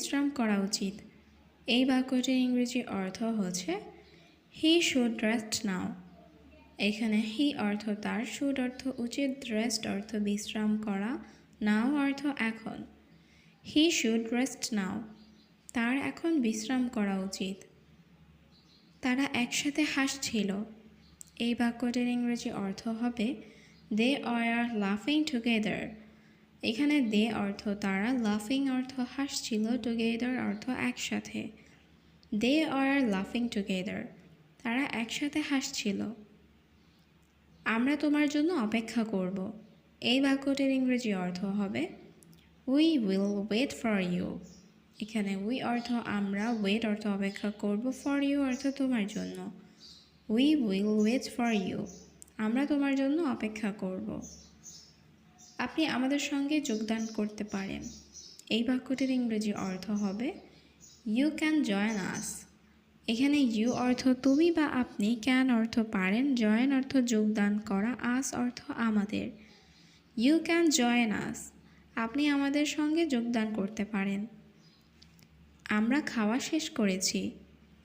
বিশ্রাম করা উচিত। এই বাক্যটির ইংরেজি অর্থ হচ্ছে হি শুড রেস্ট নাও। এখানে হি অর্থ তার, শুড অর্থ উচিত, রেস্ট অর্থ বিশ্রাম করা, নাও অর্থ এখন। হি শুড রেস্ট নাও, তার এখন বিশ্রাম করা উচিত। তারা একসাথে হাসছিল। এই বাক্যটির ইংরেজি অর্থ হবে দে আর লাফিং টুগেদার। এখানে দে অর্থ তারা, লাফিং অর্থ হাসছিল, টুগেদার অর্থ একসাথে। দে আর লাফিং টুগেদার, তারা একসাথে হাসছিল। আমরা তোমার জন্য অপেক্ষা করব। এই বাক্যটির ইংরেজি অর্থ হবে we will wait for you. এখানে উই অর্থ আমরা, ওয়েট অর্থ অপেক্ষা করব, ফর ইউ অর্থ তোমার জন্য। We will wait for you, আমরা তোমার জন্য অপেক্ষা করব। আপনি আমাদের সঙ্গে যোগদান করতে পারেন। এই বাক্যটির ইংরেজি অর্থ হবে ইউ ক্যান জয়েন আস। এখানে ইউ অর্থ তুমি বা আপনি, ক্যান অর্থ পারেন, জয়েন অর্থ যোগদান করা, আস অর্থ আমাদের। ইউ ক্যান জয়েন আস, আপনি আমাদের সঙ্গে যোগদান করতে পারেন। আমরা খাওয়া শেষ করেছি।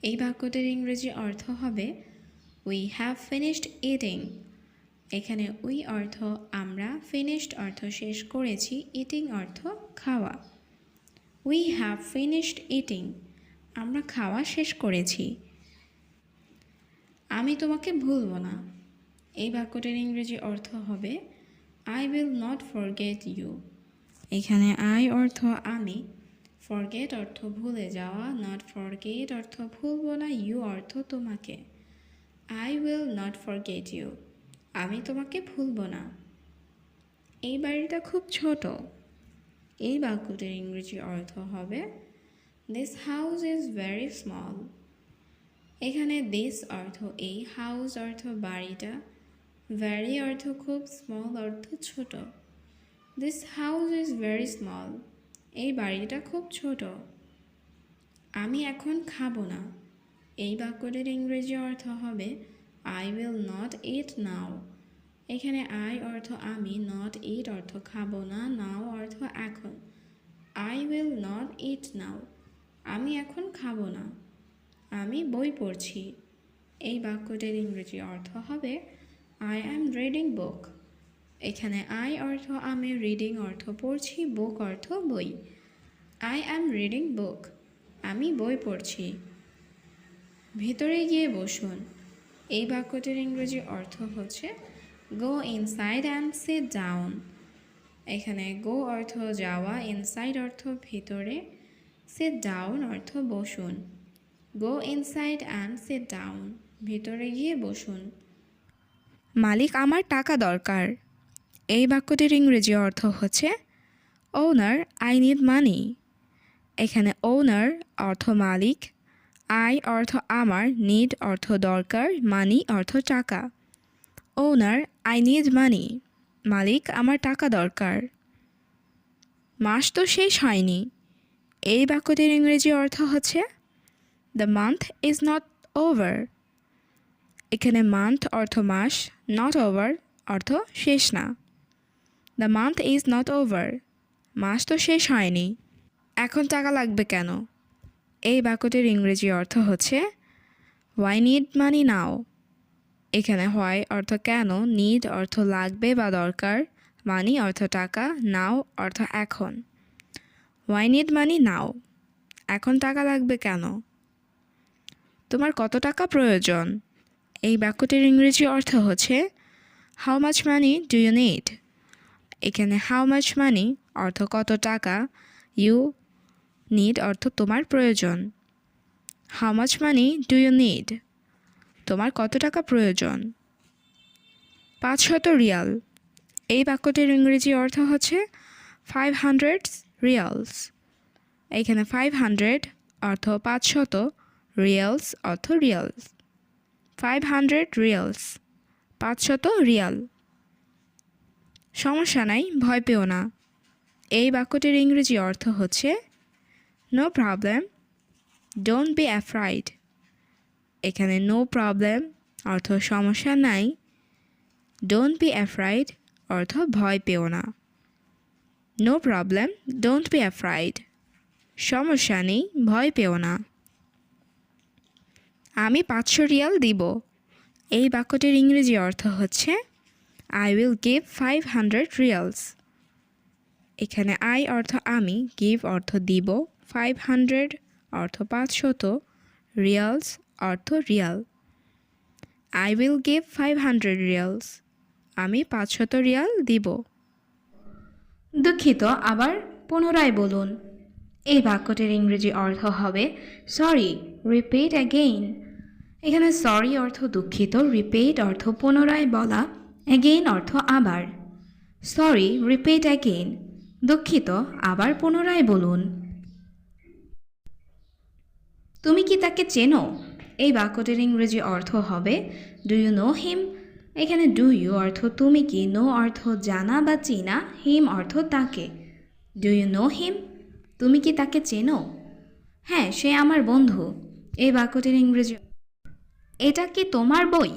এই বাক্যটির ইংরেজি অর্থ হবে উই হ্যাভ ফিনিশড ইটিং। এখানে উই অর্থ আমরা, ফিনিশড অর্থ শেষ করেছি, ইটিং অর্থ খাওয়া। উই হ্যাভ ফিনিশড ইটিং, আমরা খাওয়া শেষ করেছি। আমি তোমাকে ভুলব না। এই বাক্যটির ইংরেজি অর্থ হবে I will not forget you. এখানে আই অর্থ আমি, ফরগেট অর্থ ভুলে যাওয়া, নট ফরগেট অর্থ ভুলব না, ইউ অর্থ তোমাকে। I will not forget you, আমি তোমাকে ভুলব না। এই বাড়িটা খুব ছোট। এই বাক্যটির ইংরেজি অর্থ হবে this house is very small. এখানে দিস অর্থ এই, হাউস অর্থ বাড়িটা, ভেরি অর্থ খুব, স্মল অর্থ ছোট। This house is very small, এই বাড়িটা খুব ছোট। আমি এখন খাবো না। এই বাক্যটির ইংরেজি অর্থ হবে আই উইল নট ইট নাও। এখানে আই অর্থ আমি, নট ইট অর্থ খাবো না, নাও অর্থ এখন। আই উইল নট ইট নাও, আমি এখন খাবো না। আমি বই পড়ছি। এই বাক্যটির ইংরেজি অর্থ হবে আই অ্যাম রিডিং বুক। এখানে আই অর্থ আমি, রিডিং অর্থ পড়ছি, বুক অর্থ বই। আই অ্যাম রিডিং বুক, আমি বই পড়ছি। ভেতরে গিয়ে বসুন। এই বাক্যটির ইংরেজি অর্থ হচ্ছে গো ইনসাইড অ্যান্ড সিট ডাউন। এখানে গো অর্থ যাওয়া, ইনসাইড অর্থ ভেতরে, সিট ডাউন অর্থ বসুন। গো ইনসাইড অ্যান্ড সিট ডাউন, ভেতরে গিয়ে বসুন। মালিক আমার টাকা দরকার। এই বাক্যটির ইংরেজি অর্থ হচ্ছে ওনার আই নিড মানি। এখানে ওনার অর্থ মালিক, আই অর্থ আমার, নিড অর্থ দরকার, মানি অর্থ টাকা। ওনার আই নিড মানি, মালিক আমার টাকা দরকার। মাস তো শেষ হয়নি। এই বাক্যটির ইংরেজি অর্থ হচ্ছে the month is not over. এখানে মান্থ অর্থ মাস, নট ওভার অর্থ শেষ না। The month is not over, মাস তো শেষ হয়নি। এখন টাকা লাগবে কেন? এই বাক্যটির ইংরেজি অর্থ হচ্ছে হোয়াই নিড মানি নাও। এখানে হোয়াই অর্থ কেন, নিড অর্থ লাগবে বা দরকার, মানি অর্থ টাকা, নাও অর্থ এখন। হোয়াই নিড মানি নাও, এখন টাকা লাগবে কেন? তোমার কত টাকা প্রয়োজন? এই বাক্যটির ইংরেজি অর্থ হচ্ছে how much money do you need. এখানে হাউ মাচ মানি অর্থ কত টাকা, ইউ নিড অর্থ তোমার প্রয়োজন। How much money do you need, তোমার কত টাকা প্রয়োজন? 500 রিয়াল। এই বাক্যটির ইংরেজি অর্থ হচ্ছে 500 রিয়ালস। এখানে 500 অর্থ 500, রিয়ালস অর্থ রিয়ালস। 500 reels, 500 Real. সমস্যা নাই, ভয় পেও না। এই বাক্যটির ইংরেজি অর্থ হচ্ছে no problem, don't be afraid. এখানে নো প্রবলেম অর্থ সমস্যা নাই, ডোন্ট বি অ্যাফ্রাইড অর্থ ভয় পেও না। No problem, don't be afraid. সমস্যা নেই, ভয় পেও না। আমি 500 রিয়াল দিব। এই বাক্যটির ইংরেজি অর্থ হচ্ছে I will give 500 রিয়ালস। এখানে I অর্থ আমি, give অর্থ দিব, 500 অর্থ 500, রিয়ালস অর্থ Real. I will give 500 reels. আমি 500 রিয়াল দিব। দুঃখিত, আবার পুনরায় বলুন। এই বাক্যটির ইংরেজি অর্থ হবে সরি, রিপিট অ্যাগেইন। এখানে সরি অর্থ দুঃখিত, রিপিট অর্থ পুনরায় বলা, অ্যাগেইন অর্থ আবার। Sorry, repeat again. দুঃখিত, আবার পুনরায় বলুন। তুমি কি তাকে চেনো? এই বাক্যটির ইংরেজি অর্থ হবে ডু ইউ নো হিম। এখানে ডু ইউ অর্থ তুমি কি, নো অর্থ জানা বা চেনা, হিম অর্থ তাকে। Do you know him? তুমি কি তাকে চেনো? হ্যাঁ, সে আমার বন্ধু। এই বাক্যটির ইংরেজি এটা কি তোমার বই?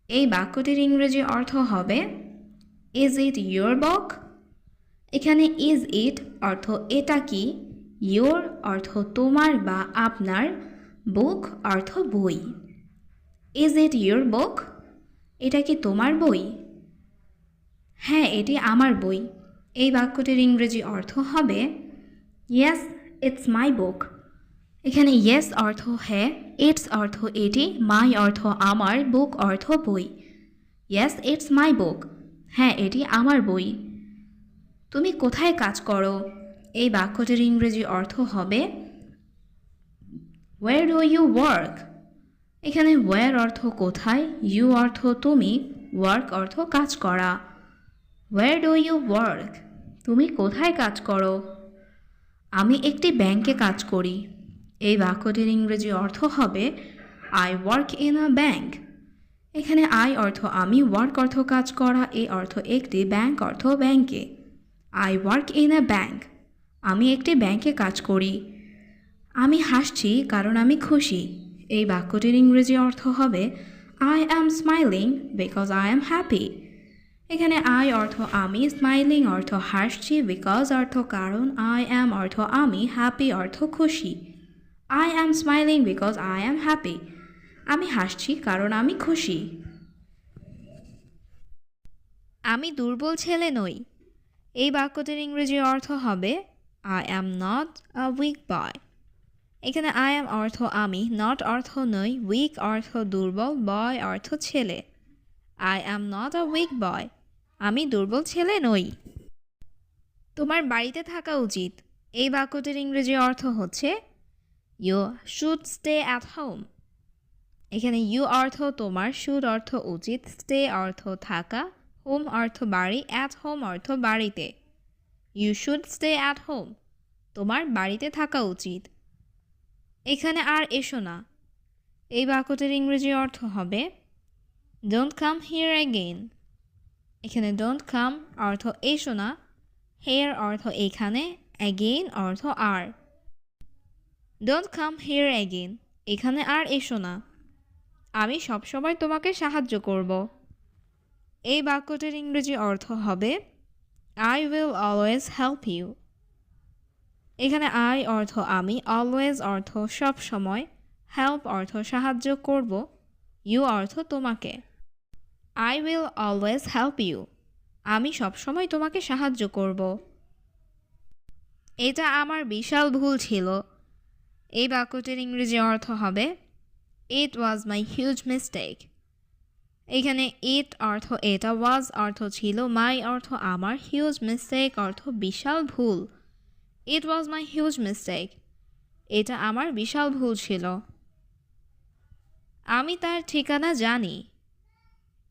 এই বাক্যটির ইংরেজি অর্থ হবে ইজ ইট ইয়োর বুক। এখানে ইজ ইট অর্থ এটা কি, ইয়োর অর্থ তোমার বা আপনার, বুক অর্থ বই। Is it your book? এটা কি তোমার বই? হ্যাঁ, এটি আমার বই। এই বাক্যটির ইংরেজি অর্থ হবে ইয়েস, ইটস মাই বুক। এখানে ইয়েস অর্থ হ্যাঁ, ইটস অর্থ এটি, মাই অর্থ আমার, বুক অর্থ বই। ইয়েস, ইটস মাই বুক। হ্যাঁ, এটি আমার বই। তুমি কোথায় কাজ করো? এই বাক্যটির ইংরেজি অর্থ হবে ওয়্যার ডু ইউ ওয়ার্ক। এখানে ওয়্যার অর্থ কোথায়, ইউ অর্থ তুমি, ওয়ার্ক অর্থ কাজ করা। Where do you work? তুমি কোথায় কাজ করো? আমি একটি ব্যাংকে কাজ করি। এই বাক্যটির ইংরেজি অর্থ হবে I work in a bank. এখানে আই অর্থ আমি, ওয়ার্ক অর্থ কাজ করা, এ অর্থ একটি, ব্যাংক অর্থ ব্যাংকে। I work in a bank. আমি একটি ব্যাংকে কাজ করি। আমি হাসছি কারণ আমি খুশি। এই বাক্যটির ইংরেজি অর্থ হবে I am smiling because I am happy. এখানে আই অর্থ আমি, স্মাইলিং অর্থ হাসছি, বিকজ অর্থ কারণ, আই অ্যাম অর্থ আমি, হ্যাপি অর্থ খুশি। I am smiling because I am happy. আমি হাসছি কারণ আমি খুশি। আমি দুর্বল ছেলে নই। এই বাক্যটির ইংরেজি অর্থ হবে I am not a weak boy. এখানে আই অ্যাম অর্থ আমি, নট অর্থ নই, উইক অর্থ দুর্বল, বয় অর্থ ছেলে। I am not a weak boy. আমি দুর্বল ছেলে নই। তোমার বাড়িতে থাকা উচিত। এই বাক্যটির ইংরেজি অর্থ হচ্ছে you should stay at home. এখানে ইউ অর্থ তোমার, শুড অর্থ উচিত, স্টে অর্থ থাকা, হোম অর্থ বাড়ি, অ্যাট হোম অর্থ বাড়িতে। You should stay at home. তোমার বাড়িতে থাকা উচিত। এখানে আর এসো না। এই বাক্যটির ইংরেজি অর্থ হবে ডোন্ট কাম হিয়ার অ্যাগেইন। এখানে ডোন্ট কাম অর্থ এসো না, হেয়ার অর্থ এখানে, অ্যাগেইন অর্থ আর। ডোন্ট কাম হিয়ার অ্যাগেইন, এখানে আর এসো না। আমি সবসময় তোমাকে সাহায্য করব। এই বাক্যটির ইংরেজি অর্থ হবে I will always help you. এখানে আই অর্থ আমি, অলওয়েজ অর্থ সব সময়, হেল্প অর্থ সাহায্য করব, ইউ অর্থ তোমাকে। I will always help you. আমি সবসময় তোমাকে সাহায্য করব। এটা আমার বিশাল ভুল ছিল। এই বাক্যটির ইংরেজি অর্থ হবে ইট ওয়াজ মাই হিউজ মিস্টেক। এখানে ইট অর্থ এটা, ওয়াজ অর্থ ছিল, মাই অর্থ আমার, হিউজ মিস্টেক অর্থ বিশাল ভুল। ইট ওয়াজ মাই হিউজ মিস্টেক। এটা আমার বিশাল ভুল ছিল। আমি তার ঠিকানা জানি।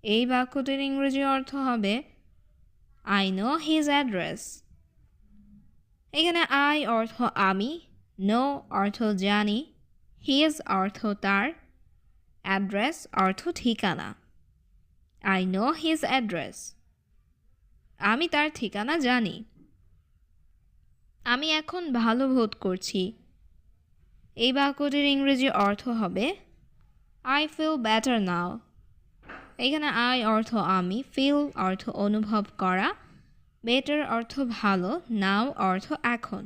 এই বাক্যটির ইংরেজি অর্থ হবে আই নো হিজ অ্যাড্রেস। এখানে আই অর্থ আমি, নো অর্থ জানি, হিজ অর্থ তার, অ্যাড্রেস অর্থ ঠিকানা। I know his address. আমি তার ঠিকানা জানি। আমি এখন ভালো বোধ করছি। এই বাক্যটির ইংরেজি অর্থ হবে আই ফিল বেটার নাও। এখানে আই অর্থ আমি, ফিল অর্থ অনুভব করা, বেটার অর্থ ভালো, নাও অর্থ এখন।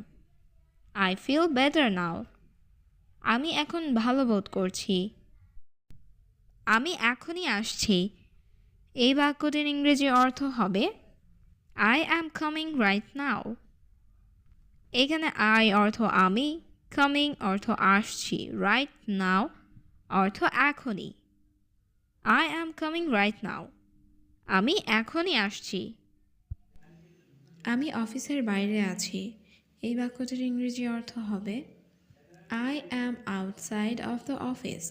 I feel better now. আমি এখন ভালো বোধ করছি। আমি এখনই আসছি। এই বাক্যটির ইংরেজি অর্থ হবে I am coming right now. এখানে I অর্থ আমি, coming অর্থ আসছি, right now অর্থ এখনই। I am coming right now. আমি এখনই আসছি। আমি অফিসের বাইরে আছি। এই বাক্যটির ইংরেজি অর্থ হবে I am outside of the office.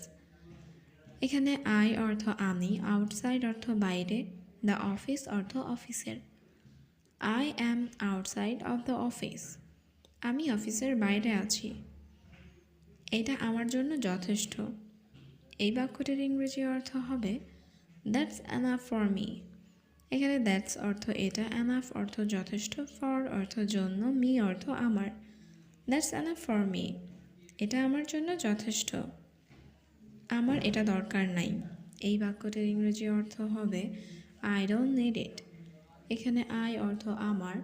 এখানে I অর্থ আমি, outside অর্থ বাইরে, the office অর্থ অফিসের। I am outside of the office. আমি অফিসের বাইরে আছি। এটা আমার জন্য যথেষ্ট। এই বাক্যটির ইংরেজি অর্থ হবে That's enough for me. এখানে দ্যাটস অর্থ এটা, এনাফ অর্থ যথেষ্ট, ফর অর্থ জন্য, মি অর্থ আমার। That's enough for me. এটা আমার জন্য যথেষ্ট। আমার এটা দরকার নাই। এই বাক্যটির ইংরেজি অর্থ হবে আই ডোন্ট নিড ইট। এখানে আই অর্থ আমার,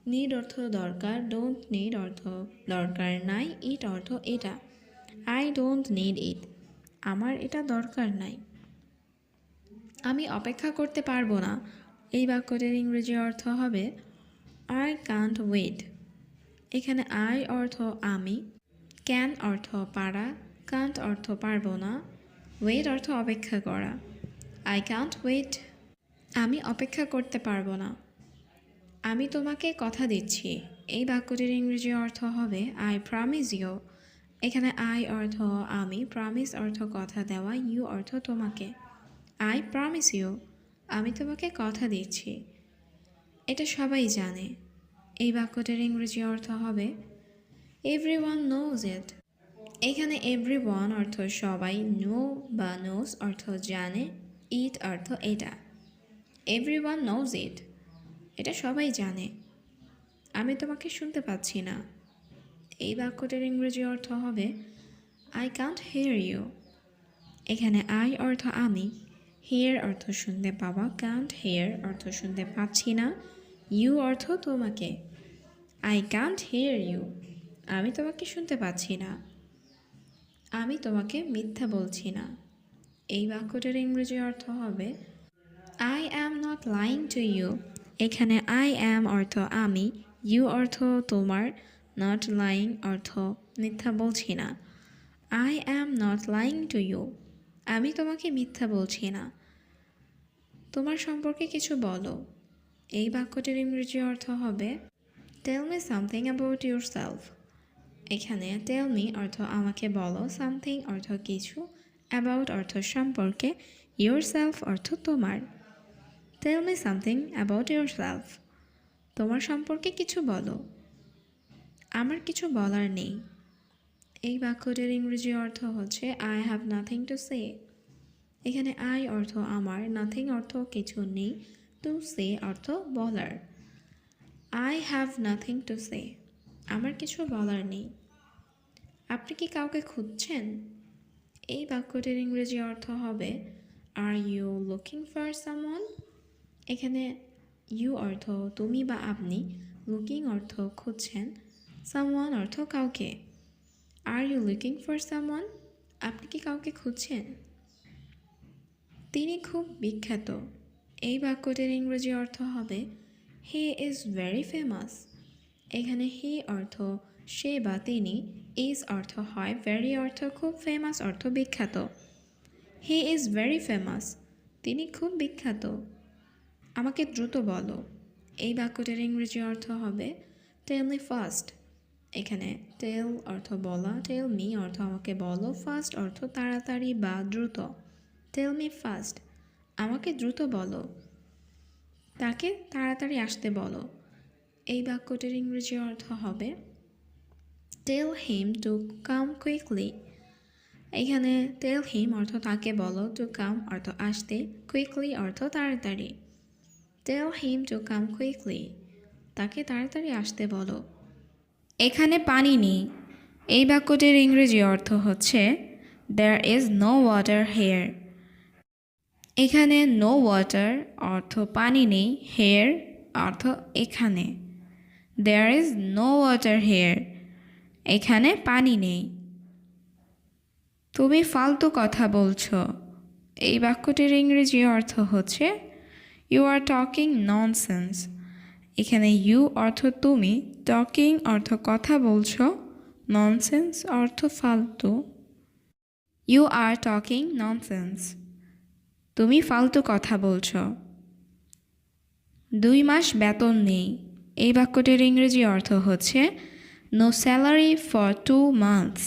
নিড অর্থ দরকার, ডোন্ট নিড অর্থ দরকার নাই, ইট অর্থ এটা। I don't need it. আমার এটা দরকার নাই। আমি অপেক্ষা করতে পারবো না। এই বাক্যটির ইংরেজি অর্থ হবে আই কান্ট ওয়েট। এখানে আই অর্থ আমি, ক্যান অর্থ পারা, কান্ট অর্থ পারবো না, ওয়েট অর্থ অপেক্ষা করা। I can't wait. আমি অপেক্ষা করতে পারবো না। আমি তোমাকে কথা দিচ্ছি। এই বাক্যটির ইংরেজি অর্থ হবে আই প্রমিস ইউ। এখানে আই অর্থ আমি, প্রমিস অর্থ কথা দেওয়া, ইউ অর্থ তোমাকে। I promise you. আমি তোমাকে কথা দিচ্ছি। এটা সবাই জানে। এই বাক্যটির ইংরেজি অর্থ হবে এভরিওয়ান নোজ ইট। এখানে এভরিওয়ান অর্থ সবাই, নো বা নোজ অর্থ জানে, ইট অর্থ এটা। Everyone knows it. এটা সবাই জানে। আমি তোমাকে শুনতে পাচ্ছি না। এই বাক্যটির ইংরেজি অর্থ হবে আই কান্ট হিয়ার ইউ। এখানে আই অর্থ আমি, হিয়ার অর্থ শুনতে পাওয়া, কান্ট হিয়ার অর্থ শুনতে পাচ্ছি না, ইউ অর্থ তোমাকে। I can't hear you. আমি তোমাকে শুনতে পাচ্ছি না। আমি তোমাকে মিথ্যা বলছি না। এই বাক্যটির ইংরেজি অর্থ হবে I am not lying to you. এখানে আই অ্যাম অর্থ আমি, ইউ অর্থ তোমার, নট লাইং অর্থ মিথ্যা বলছি না। I am not lying to you. আমি তোমাকে মিথ্যা বলছি না। তোমার সম্পর্কে কিছু বলো। এই বাক্যটির ইংরেজি অর্থ হবে tell me something about yourself. এখানে টেল মি অর্থ আমাকে বলো, সামথিং অর্থ কিছু, অ্যাবাউট অর্থ সম্পর্কে, ইউর সেলফ অর্থ তোমার। Tell me something about yourself. তোমার সম্পর্কে কিছু বলো। আমার কিছু বলার নেই। এই বাক্যটির ইংরেজি অর্থ হচ্ছে I have nothing to say. এখানে আই অর্থ আমার, নাথিং অর্থ কিছু নেই, টু সে অর্থ বলার। I have nothing to say. আমার কিছু বলার নেই। আপনি কি কাউকে খুঁজছেন? এই বাক্যটির ইংরেজি অর্থ হবে are you looking for someone. এখানে ইউ অর্থ তুমি বা আপনি, লুকিং অর্থ খুঁজছেন, সামওয়ান অর্থ কাউকে। Are you looking for someone. আপনি কি কাউকে খুঁজছেন? তিনি খুব বিখ্যাত। এই বাক্যটির ইংরেজি অর্থ হবে হি ইজ ভেরি ফেমাস। এখানে হি অর্থ সে বা তিনি, ইজ অর্থ হয়, ভেরি অর্থ খুব, ফেমাস অর্থ বিখ্যাত। He is very famous. তিনি খুব বিখ্যাত। আমাকে দ্রুত বলো। এই বাক্যটির ইংরেজি অর্থ হবে টেল মি ফাস্ট। এখানে টেল অর্থ বলা, টেল মি অর্থ আমাকে বলো, ফাস্ট অর্থ তাড়াতাড়ি বা দ্রুত। Tell me fast. আমাকে দ্রুত বলো। তাকে তাড়াতাড়ি আসতে বলো। এই বাক্যটির ইংরেজি অর্থ হবে টেল হিম টু কাম কুইকলি। এখানে টেল হিম অর্থ তাকে বলো, টু কাম অর্থ আসতে, কুইকলি অর্থ তাড়াতাড়ি। টেল হিম টু কাম কুইকলি। তাকে তাড়াতাড়ি আসতে বলো। এখানে পানি নেই। এই বাক্যটির ইংরেজি অর্থ হচ্ছে there is no water here. এখানে নো ওয়াটার অর্থ পানি নেই, হেয়ার অর্থ এখানে। There is no water here. এখানে পানি নেই। তুমি ফালতু কথা বলছো। এই বাক্যটির ইংরেজি অর্থ হচ্ছে ইউ আর টকিং ননসেন্স। এখানে ইউ অর্থ তুমি, টকিং অর্থ কথা বলছো, ননসেন্স অর্থ ফালতু। You are talking nonsense. তুমি ফালতু কথা বলছো। 2 মাস বেতন নেই। এই বাক্যটির ইংরেজি অর্থ হচ্ছে নো স্যালারি ফর 2 মান্থস।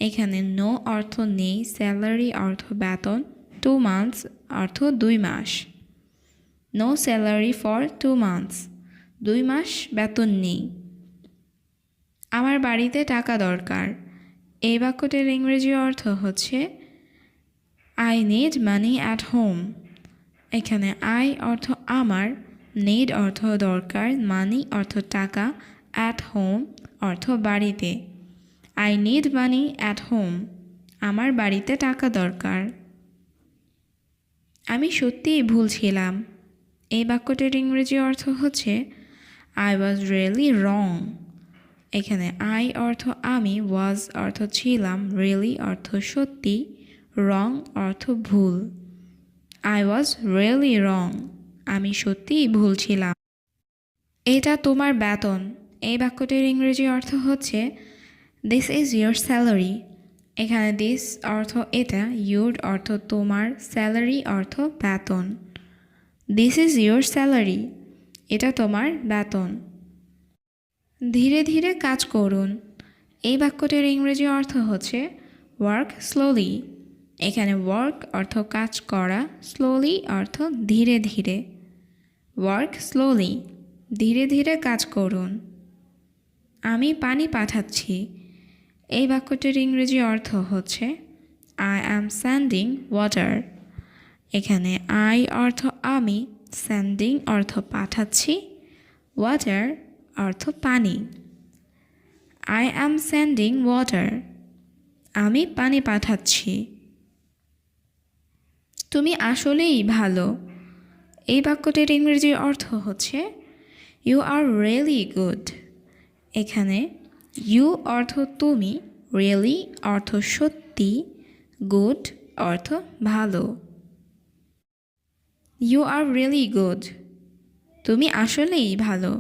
এখানে নো অর্থ নেই, স্যালারি অর্থ বেতন, 2 মান্থস অর্থ 2 মাস। নো স্যালারি ফর 2 মান্থস, 2 মাস বেতন নেই। আমার বাড়িতে টাকা দরকার। এই বাক্যটির ইংরেজি অর্থ হচ্ছে I need money at home. এখানে আই অর্থ আমার, নিড অর্থ দরকার, মানি অর্থ টাকা, অ্যাট হোম অর্থ বাড়িতে। I need money at home. আমার বাড়িতে টাকা দরকার। আমি সত্যিই ভুল ছিলাম। এই বাক্যটির ইংরেজি অর্থ হচ্ছে আই ওয়াজ রিয়েলি রং। এখানে আই অর্থ আমি, ওয়াজ অর্থ ছিলাম, রিয়েলি অর্থ সত্যি, রং অর্থ ভুল। আই ওয়াজ রিয়েলি রং। আমি সত্যিই ভুল ছিলাম। এটা তোমার বেতন। এই বাক্যটির ইংরেজি অর্থ হচ্ছে দিস ইজ ইয়োর স্যালারি। এখানে দিস অর্থ এটা, ইউর অর্থ তোমার, স্যালারি অর্থ বেতন। This is your salary. এটা তোমার বেতন। ধীরে ধীরে কাজ করুন। এই বাক্যটির ইংরেজি অর্থ হচ্ছে ওয়ার্ক স্লোলি। এখানে ওয়ার্ক অর্থ কাজ করা, স্লোলি অর্থ ধীরে ধীরে। ওয়ার্ক স্লোলি, ধীরে ধীরে কাজ করুন। আমি পানি পাঠাচ্ছি। এই বাক্যটির ইংরেজি অর্থ হচ্ছে আই অ্যাম সেন্ডিং ওয়াটার। এখানে আই অর্থ আমি, সেন্ডিং অর্থ পাঠাচ্ছি, ওয়াটার অর্থ পানি। I am sending water. আমি পানি পাঠাচ্ছি। তুমি আসলেই ভালো। এই বাক্যটির ইংরেজি অর্থ হচ্ছে ইউ আর রিয়েলি গুড। এখানে ইউ অর্থ তুমি, রিয়েলি অর্থ সত্যি, গুড অর্থ ভালো। You are really good. তুমি আসলেই ভালো।